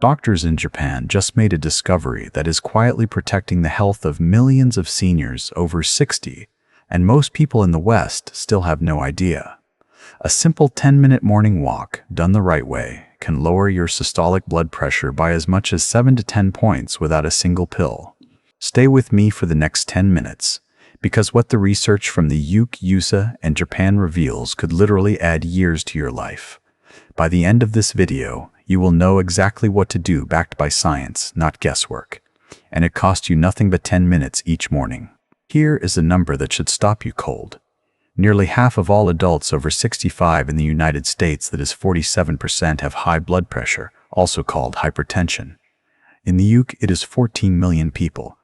Doctors in Japan just made a discovery that is quietly protecting the health of millions of seniors over 60, and most people in the West still have no idea. A simple 10-minute morning walk, done the right way, can lower your systolic blood pressure by as much as 7 to 10 points without a single pill. Stay with me for the next 10 minutes, because what the research from the USA and Japan reveals could literally add years to your life. By the end of this video, you will know exactly what to do, backed by science, not guesswork. And it costs you nothing but 10 minutes each morning. Here is a number that should stop you cold. Nearly half of all adults over 65 in the United States, that is 47%, have high blood pressure, also called hypertension. In the UK, it is 14 million people,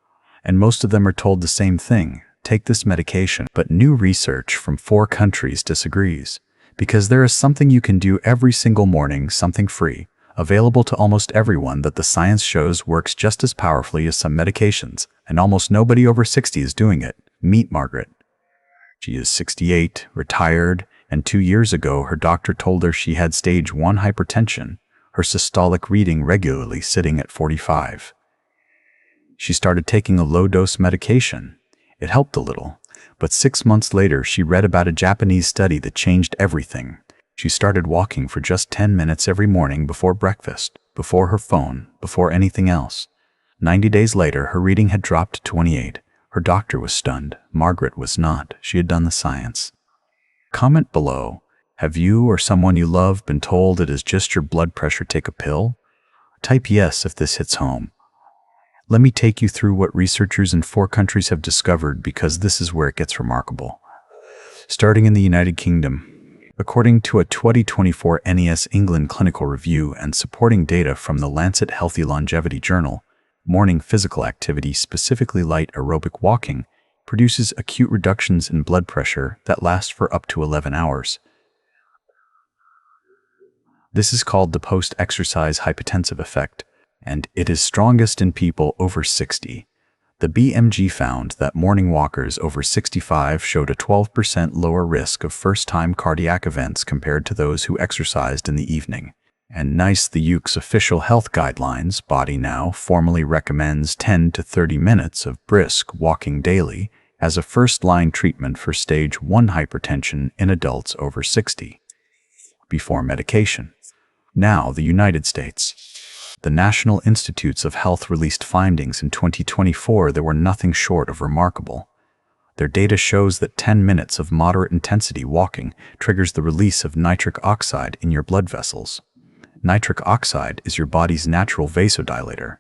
and most of them are told the same thing: take this medication. But new research from 4 countries disagrees, because there is something you can do every single morning, something free, available to almost everyone, that the science shows works just as powerfully as some medications, and almost nobody over 60 is doing it. Meet Margaret. She is 68, retired, and 2 years ago her doctor told her she had stage 1 hypertension, her systolic reading regularly sitting at 45. She started taking a low-dose medication. It helped a little, but 6 months later she read about a Japanese study that changed everything. She started walking for just 10 minutes every morning before breakfast, before her phone, before anything else. 90 days later, her reading had dropped to 28. Her doctor was stunned. Margaret was not. She had done the science. Comment below. Have you or someone you love been told it is just your blood pressure, take a pill? Type yes if this hits home. Let me take you through what researchers in 4 countries have discovered, because this is where it gets remarkable. Starting in the United Kingdom. According to a 2024 NES England clinical review and supporting data from the Lancet Healthy Longevity Journal, morning physical activity, specifically light aerobic walking, produces acute reductions in blood pressure that last for up to 11 hours. This is called the post-exercise hypotensive effect, and it is strongest in people over 60. The mmHg found that morning walkers over 65 showed a 12% lower risk of first-time cardiac events compared to those who exercised in the evening. And nice, the UK's official health guidelines body now formally recommends 10 to 30 minutes of brisk walking daily as a first-line treatment for stage 1 hypertension in adults over 60, before medication. Now, the United States. The National Institutes of Health released findings in 2024 that were nothing short of remarkable. Their data shows that 10 minutes of moderate intensity walking triggers the release of nitric oxide in your blood vessels. Nitric oxide is your body's natural vasodilator.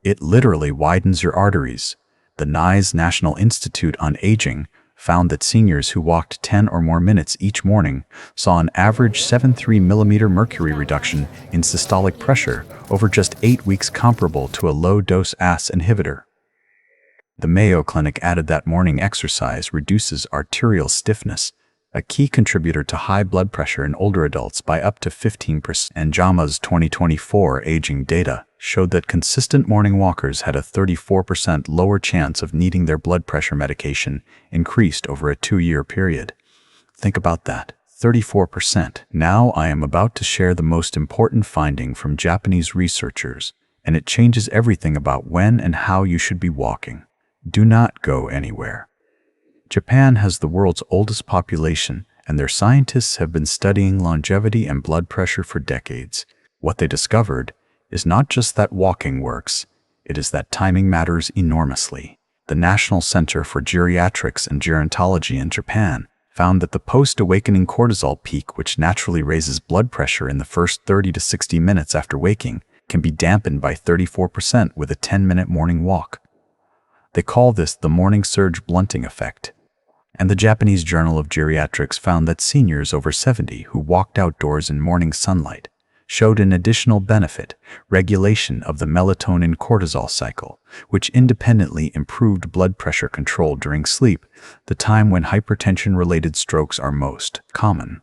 It literally widens your arteries. The NICE National Institute on Aging found that seniors who walked 10 or more minutes each morning saw an average 7.3 mm mercury reduction in systolic pressure over just 8 weeks, comparable to a low-dose ACE inhibitor. The Mayo Clinic added that morning exercise reduces arterial stiffness, a key contributor to high blood pressure in older adults, by up to 15%. And JAMA's 2024 aging data showed that consistent morning walkers had a 34% lower chance of needing their blood pressure medication increased over a 2-year period. Think about that, 34%. Now I am about to share the most important finding from Japanese researchers, and it changes everything about when and how you should be walking. Do not go anywhere. Japan has the world's oldest population, and their scientists have been studying longevity and blood pressure for decades. What they discovered is not just that walking works, it is that timing matters enormously. The National Center for Geriatrics and Gerontology in Japan found that the post-awakening cortisol peak, which naturally raises blood pressure in the first 30 to 60 minutes after waking, can be dampened by 34% with a 10-minute morning walk. They call this the morning surge blunting effect. And the Japanese Journal of Geriatrics found that seniors over 70 who walked outdoors in morning sunlight showed an additional benefit: regulation of the melatonin cortisol cycle, which independently improved blood pressure control during sleep, the time when hypertension-related strokes are most common.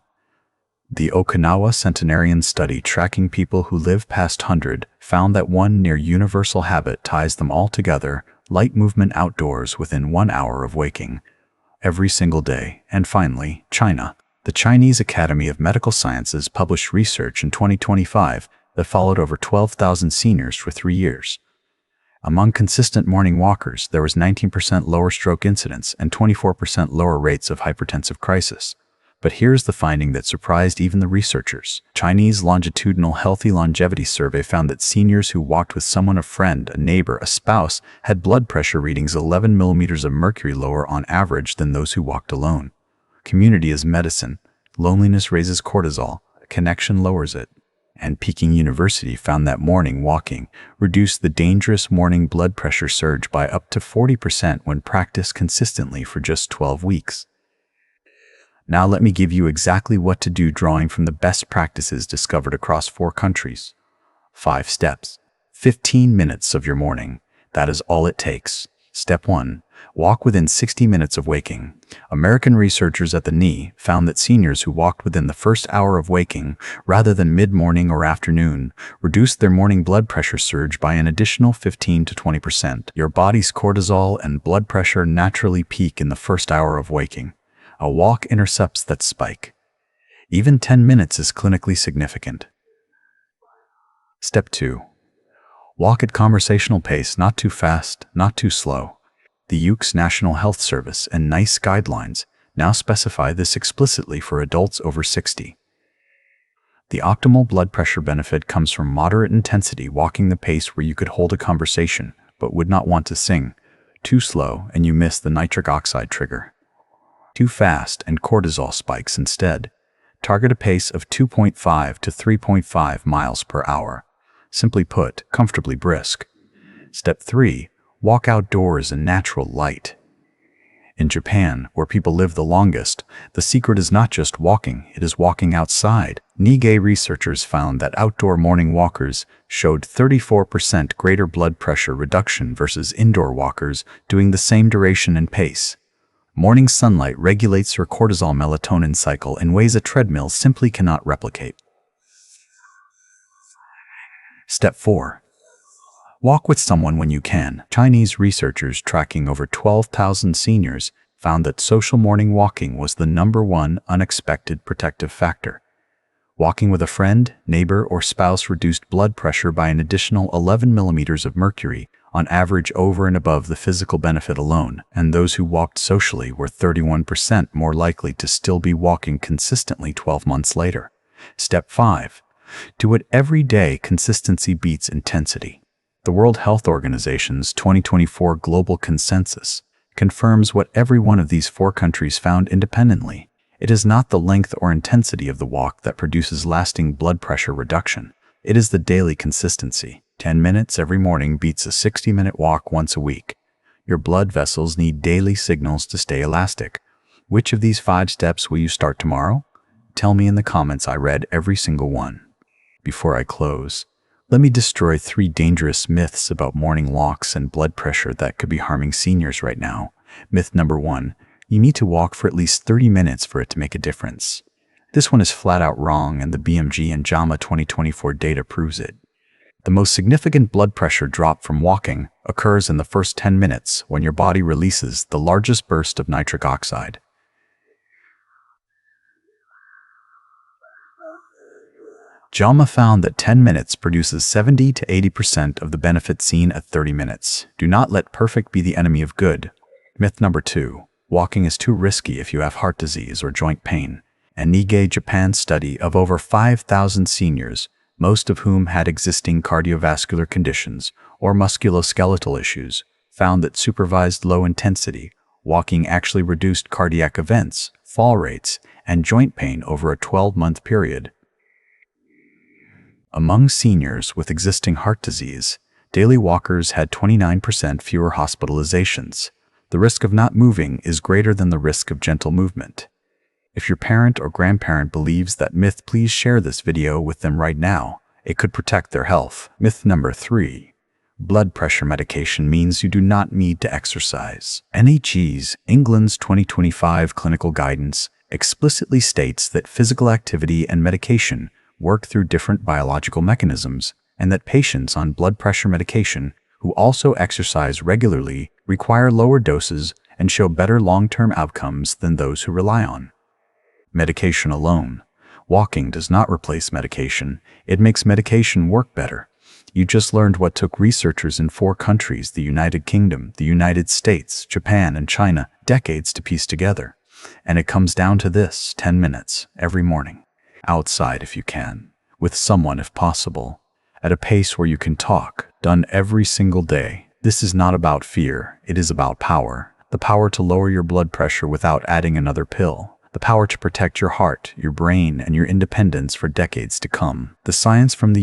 The Okinawa Centenarian study tracking people who live past 100 found that one near universal habit ties them all together: light movement outdoors within 1 hour of waking, every single day. And finally, China. The Chinese Academy of Medical Sciences published research in 2025 that followed over 12,000 seniors for 3 years. Among consistent morning walkers, there was 19% lower stroke incidence and 24% lower rates of hypertensive crisis. But here's the finding that surprised even the researchers. Chinese longitudinal healthy longevity survey found that seniors who walked with someone, a friend, a neighbor, a spouse, had blood pressure readings 11 millimeters of mercury lower on average than those who walked alone. Community is medicine. Loneliness raises cortisol. A connection lowers it. And Peking University found that morning walking reduced the dangerous morning blood pressure surge by up to 40% when practiced consistently for just 12 weeks. Now let me give you exactly what to do, drawing from the best practices discovered across 4 countries. 5 steps. 15 minutes of your morning. That is all it takes. Step 1. Walk within 60 minutes of waking. American researchers at the NCGG found that seniors who walked within the first hour of waking, rather than mid-morning or afternoon, reduced their morning blood pressure surge by an additional 15 to 20%. Your body's cortisol and blood pressure naturally peak in the first hour of waking. A walk intercepts that spike. Even 10 minutes is clinically significant. Step 2. Walk at conversational pace, not too fast, not too slow. The UK's National Health Service and NICE guidelines now specify this explicitly for adults over 60. The optimal blood pressure benefit comes from moderate intensity walking, the pace where you could hold a conversation but would not want to sing. Too slow and you miss the nitric oxide trigger. Too fast and cortisol spikes instead. Target a pace of 2.5 to 3.5 miles per hour. Simply put, comfortably brisk. Step 3. Walk outdoors in natural light. In Japan, where people live the longest, the secret is not just walking, it is walking outside. NCGG researchers found that outdoor morning walkers showed 34% greater blood pressure reduction versus indoor walkers doing the same duration and pace. Morning sunlight regulates your cortisol melatonin cycle in ways a treadmill simply cannot replicate. Step 4. Walk with someone when you can. Chinese researchers tracking over 12,000 seniors found that social morning walking was the #1 unexpected protective factor. Walking with a friend, neighbor, or spouse reduced blood pressure by an additional 11 millimeters of mercury, on average, over and above the physical benefit alone, and those who walked socially were 31% more likely to still be walking consistently 12 months later. Step 5. Do it every day. Consistency beats intensity. The World Health Organization's 2024 Global Consensus confirms what every one of these 4 countries found independently. It is not the length or intensity of the walk that produces lasting blood pressure reduction. It is the daily consistency. 10 minutes every morning beats a 60-minute walk once a week. Your blood vessels need daily signals to stay elastic. Which of these 5 steps will you start tomorrow? Tell me in the comments. I read every single one. Before I close, let me destroy 3 dangerous myths about morning walks and blood pressure that could be harming seniors right now. Myth number 1, you need to walk for at least 30 minutes for it to make a difference. This one is flat out wrong, and the BMG and JAMA 2024 data proves it. The most significant blood pressure drop from walking occurs in the first 10 minutes when your body releases the largest burst of nitric oxide. JAMA found that 10 minutes produces 70 to 80% of the benefit seen at 30 minutes. Do not let perfect be the enemy of good. Myth number 2. Walking is too risky if you have heart disease or joint pain. An NCGG Japan study of over 5,000 seniors, most of whom had existing cardiovascular conditions or musculoskeletal issues, found that supervised low-intensity walking actually reduced cardiac events, fall rates, and joint pain over a 12-month period. Among seniors with existing heart disease, daily walkers had 29% fewer hospitalizations. The risk of not moving is greater than the risk of gentle movement. If your parent or grandparent believes that myth, please share this video with them right now. It could protect their health. Myth number 3. Blood pressure medication means you do not need to exercise. NHE's England's 2025 clinical guidance explicitly states that physical activity and medication work through different biological mechanisms, and that patients on blood pressure medication who also exercise regularly require lower doses and show better long-term outcomes than those who rely on medication alone. Walking does not replace medication. It makes medication work better. You just learned what took researchers in 4 countries, the United Kingdom, the United States, Japan, and China, decades to piece together. And it comes down to this: 10 minutes every morning. Outside if you can, with someone if possible, at a pace where you can talk, done every single day. This is not about fear, it is about power. The power to lower your blood pressure without adding another pill. The power to protect your heart, your brain, and your independence for decades to come. The science from the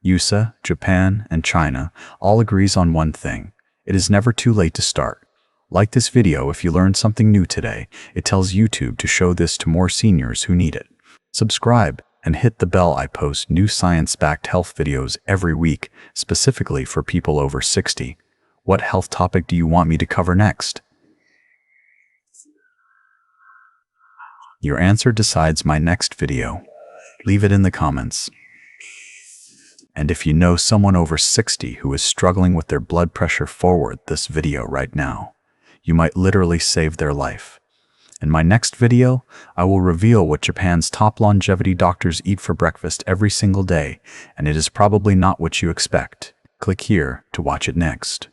USA, Japan, and China all agrees on one thing: it is never too late to start. Like this video if you learned something new today. It tells YouTube to show this to more seniors who need it. Subscribe and hit the bell. I post new science-backed health videos every week, specifically for people over 60. What health topic do you want me to cover next? Your answer decides my next video. Leave it in the comments. And if you know someone over 60 who is struggling with their blood pressure, forward this video right now. You might literally save their life. In my next video, I will reveal what Japan's top longevity doctors eat for breakfast every single day, and it is probably not what you expect. Click here to watch it next.